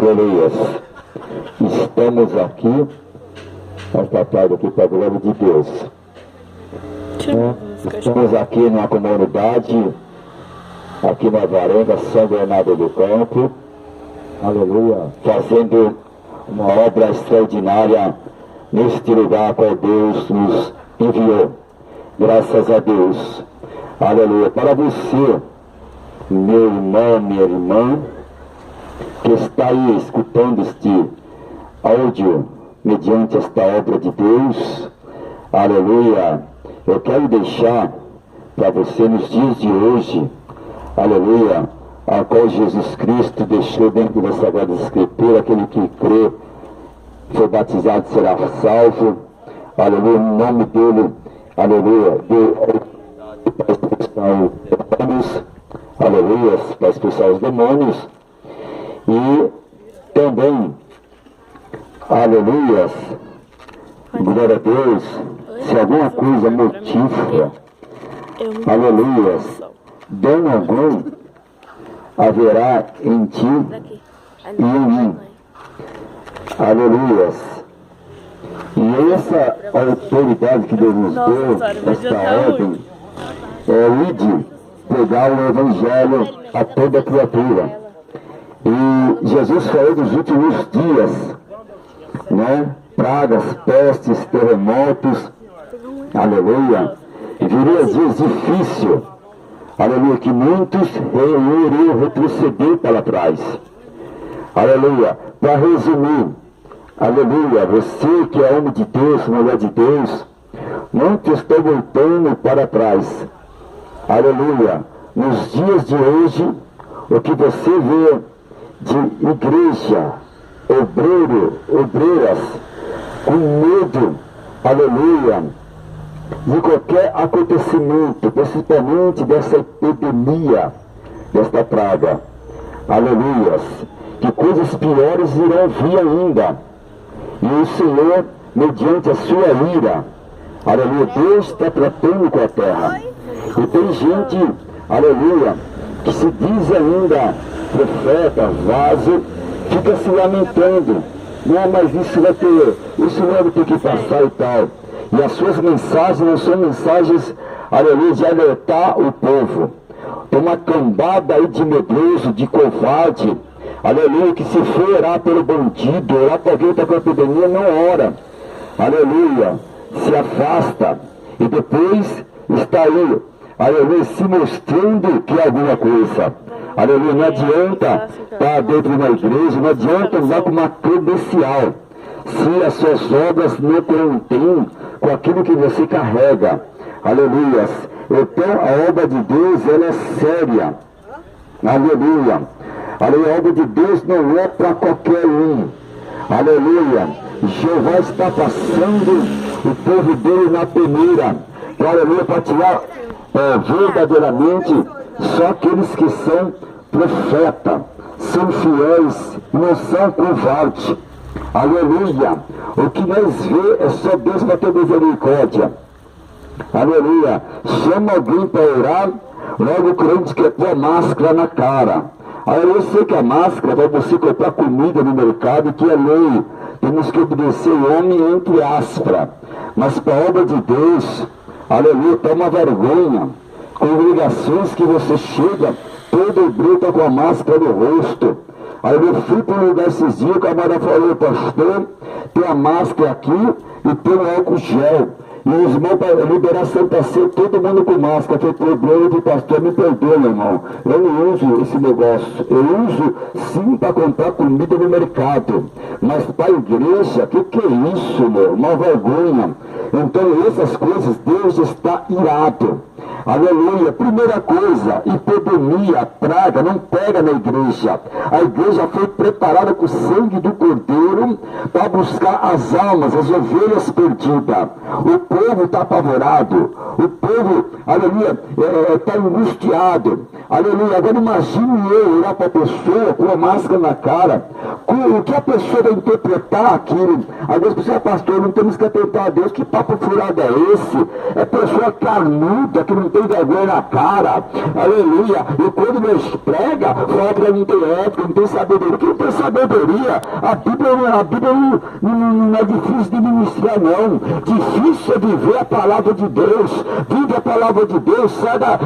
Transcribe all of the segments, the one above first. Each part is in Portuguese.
Aleluia. Estamos aqui, esta tarde aqui para a glória de Deus. Estamos aqui numa comunidade, aqui na Varenga, São Bernardo do Campo. Aleluia. Fazendo uma obra extraordinária neste lugar qual Deus nos enviou. Graças a Deus. Aleluia. Para você, meu irmão, minha irmã, que está aí escutando este áudio mediante esta obra de Deus, aleluia, eu quero deixar para você nos dias de hoje, aleluia, a qual Jesus Cristo deixou dentro da Sagrada Escritura: aquele que crê, foi batizado, será salvo, aleluia, no nome dele, aleluia, para expulsar os demônios, aleluia, para expulsar os demônios. E também, aleluia, glória a Deus, se alguma coisa mortífera, aleluia, dano algum haverá em ti e em mim, aleluia. E essa autoridade que Deus nos deu, esta ordem, é ide pregar o Evangelho a toda criatura. E Jesus falou dos últimos dias, né? Pragas, pestes, terremotos, aleluia. E viria dias difíceis, aleluia, que muitos iriam retroceder para trás. Aleluia. Para resumir, aleluia, você que é homem de Deus, mulher de Deus, muitos estão voltando para trás. Aleluia. Nos dias de hoje, o que você vê de igreja, obreiras, com medo, aleluia, de qualquer acontecimento, principalmente dessa epidemia, desta praga, aleluia, que coisas piores irão vir ainda, e o Senhor, mediante a sua ira, aleluia, Deus está tratando com a terra, e tem gente, aleluia, que se diz ainda profeta, vaso, fica se lamentando: não, mas isso vai ter que passar e tal. E as suas mensagens não são mensagens, aleluia, de alertar o povo. Tem uma cambada aí de medroso, de covarde, aleluia, que se for orar pelo bandido, orar para alguém que está com a epidemia, não ora, aleluia, se afasta, e depois está aí, aleluia, se mostrando que é alguma coisa. Aleluia, não adianta estar dentro de uma igreja, não adianta andar com uma credencial, se as suas obras não contêm com aquilo que você carrega. Aleluia. Então a obra de Deus, ela é séria. Aleluia. Aleluia, a obra de Deus não é para qualquer um. Aleluia. Jeová está passando o povo dele na peneira. Aleluia, para tirar verdadeiramente só aqueles que são profetas, são fiéis, não são covardes. Aleluia. O que nós vê é só Deus para ter misericórdia. Aleluia. Chama alguém para orar, logo o crente quer pôr a máscara na cara. Aí eu sei que a máscara é para você comprar comida no mercado, que é lei. Temos que obedecer o homem entre aspas. Mas para a obra de Deus, aleluia, toma vergonha. Congregações que você chega, todo obreiro está com a máscara no rosto. Aí eu fui para um lugar esses dias, o camarada falou: pastor, tem a máscara aqui e tem o álcool gel. E os irmãos, para liberar Santa Ceia, todo mundo com máscara. Foi problema de pastor, me perdoa, meu irmão. Eu não uso esse negócio. Eu uso sim para comprar comida no mercado. Mas para a igreja, que é isso, meu? Uma vergonha. Então essas coisas, Deus está irado. Aleluia. Primeira coisa, epidemia, praga, não pega na igreja. A igreja foi preparada com o sangue do Cordeiro para buscar as almas, as ovelhas perdidas. O povo está apavorado. O povo, aleluia, está angustiado. Aleluia. Agora imagine eu olhar para a pessoa com a máscara na cara, o que a pessoa vai interpretar aquilo. Às vezes você é pastor, não temos que atentar a Deus. Que papo furado é esse? É pessoa carnuda, que não tem vergonha na cara. Aleluia. E quando Deus prega, fala que não tem ética, não tem sabedoria. Que não tem sabedoria? A Bíblia não é difícil de ministrar, não. Difícil é viver a palavra de Deus. Vive a palavra de Deus, sai da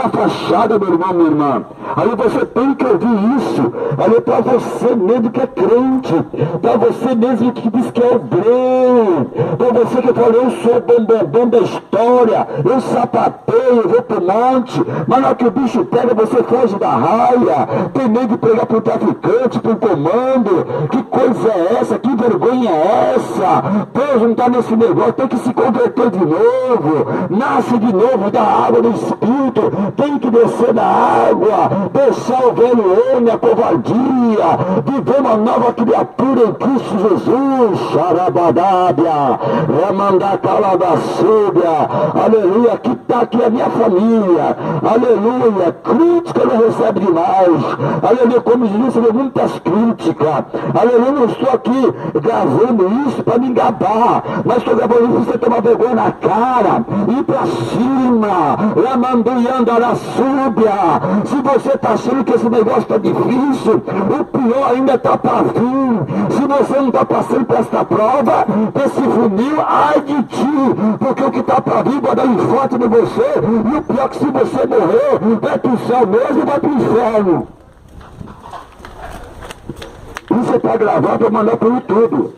fachada, meu irmão, minha irmã. Aí você tem que ouvir isso. Aí para você mesmo que é crente, para você mesmo que diz que é hebreu, para você que fala, eu sou o bambambam da história, eu sapateio, eu vou pro monte, mas na hora que o bicho pega, você foge da raia, tem medo de pregar pro traficante, pro comando. Que coisa é essa? Que vergonha é essa? Deus não está nesse negócio, tem que se converter de novo, nasce de novo da água do Espírito, tem que descer da água, deixar o velho homem, a covardia, viver uma nova criatura em Cristo Jesus. Xarabadábia, Ramandacalabasúbia, aleluia, que está aqui a minha família, aleluia, crítica não recebe demais, aleluia, como diz, recebe muitas críticas, aleluia, não estou aqui gravando isso para me engabar, mas estou gravando isso para você tomar vergonha na cara, ir para cima, Ramanduiandarasúbia. Se você está achando que esse negócio está difícil, o pior ainda está para vir. Se você não está passando por esta prova, esse funil, ai de ti, porque o que está para vir vai dar infarto em você, e o pior é que se você morrer, vai para o céu mesmo e vai para o inferno. Isso é para gravar, para mandar para o YouTube.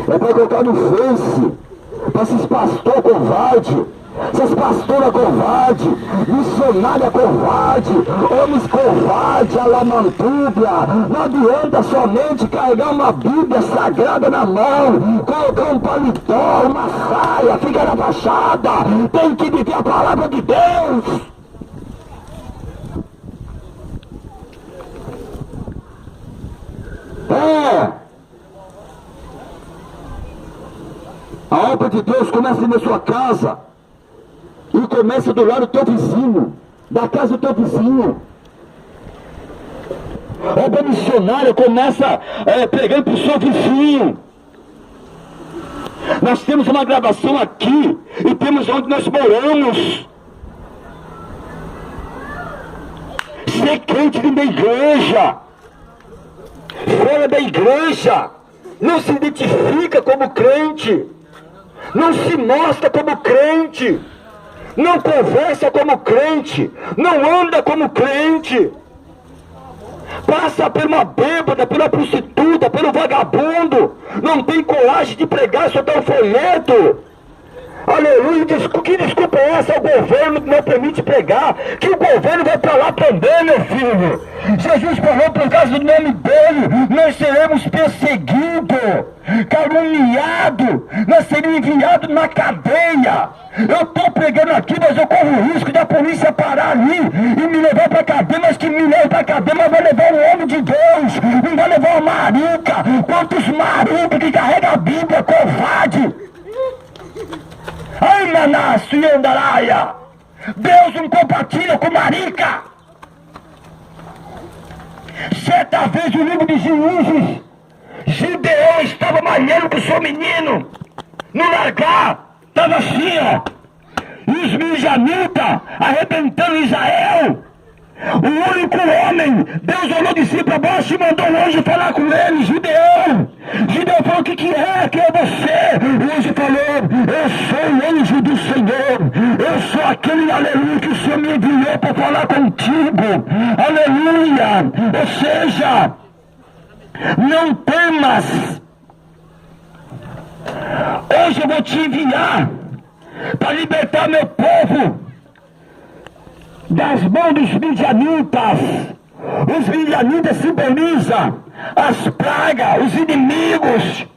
É para colocar no Face, para esses pastores covardes, essas pastoras covardes, missionária covarde, homens covardes, alamantúbia. Não adianta somente carregar uma Bíblia sagrada na mão, colocar um paletó, uma saia, ficar na fachada. Tem que viver a palavra de Deus. A obra de Deus começa na sua casa e começa do lado do teu vizinho, da casa do teu vizinho. A obra missionária começa pregando para o seu vizinho. Nós temos uma gravação aqui e temos onde nós moramos. Ser crente dentro da igreja, fora da igreja, não se identifica como crente, não se mostra como crente, não conversa como crente, não anda como crente, passa por uma bêbada, pela prostituta, pelo vagabundo, não tem coragem de pregar, só dá um folheto. Aleluia, que desculpa é essa? O governo não permite pregar, que o governo vai para lá também, meu filho. Jesus falou por causa do nome dele, nós seremos perseguidos, caluniados, nós seremos enviados na cadeia. Eu estou pregando aqui, mas eu corro o risco da polícia parar ali e me levar para a cadeia, mas que me leva para a cadeia, mas vai levar o homem de Deus, não vai levar uma marica. Quantos maricas que carregam a Bíblia, covarde. Ai, Manasso e Andaraia, Deus não compartilha com marica. Certa vez o livro de Juízes, Gideão estava malhando com o seu menino, no largar, estava assim, ó, e os midianitas arrebentando Israel. O único homem, Deus olhou de cima para baixo e mandou um anjo falar com ele, Gideão. Gideão falou, o que é? Quem é você? O anjo falou, eu sou o anjo do Senhor, eu sou aquele, aleluia, que o Senhor me enviou para falar contigo, aleluia. Ou seja, não temas, hoje eu vou te enviar para libertar meu povo das mãos dos midianitas. Os midianitas simbolizam as pragas, os inimigos.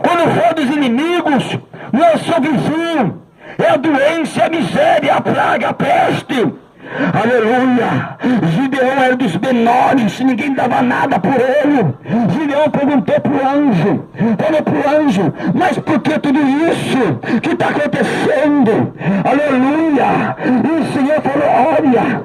Quando for dos inimigos, não é só vizinho, é a doença, é a miséria, a praga, a peste. Aleluia. Gideão era dos menores, ninguém dava nada por ele. Gideão perguntou para o anjo, falou para o anjo, mas por que tudo isso que está acontecendo? Aleluia. E o Senhor falou, olha,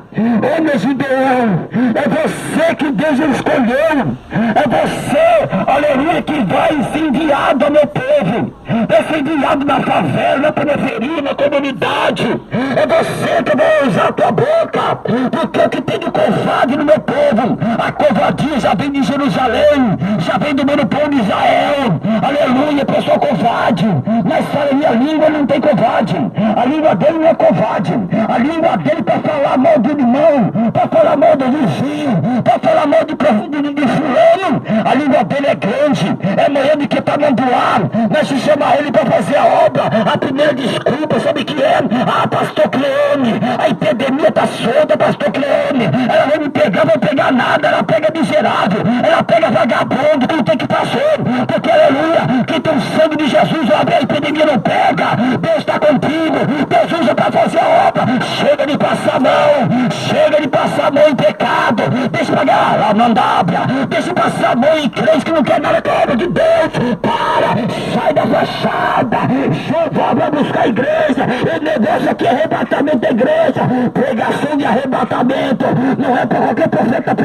meu Gideão, é você que Deus escolheu, é você, aleluia, que vai ser enviado ao meu povo, vai ser enviado na favela, na periferia, na comunidade, é você que vai usar a tua boca, porque o que tem de covarde no meu povo, a covardia já vem de Jerusalém, já vem do meu povo de Israel, aleluia, pessoa covarde, mas fala, minha língua não tem covarde, a língua dele não é covarde, a língua dele para falar mal do irmão, para falar mal do vizinho, para falar mal de fulano, a língua dele é grande, é maior do que está mandando ar, mas se chamar ele para fazer a obra, a primeira desculpa, sabe o que é? Ah, pastor Cleone, a epidemia está solta, pastor Cleone, ela vai me pegar, não vai pegar nada, ela pega miserável, ela pega vagabundo, que não tem que estar solto, porque aleluia, quem tem o sangue de Jesus, a epidemia não pega, Deus está contigo, Deus usa para fazer a obra, chega de passar a mão, chega de passar a mão em pecado, deixa pagar lá na andábia, deixa passar a mão em crente que não quer nada com a obra de Deus, sai da fachada, vai buscar a igreja, o negócio aqui é arrebatamento da igreja, pregação de arrebatamento, não é para qualquer profeta pregar.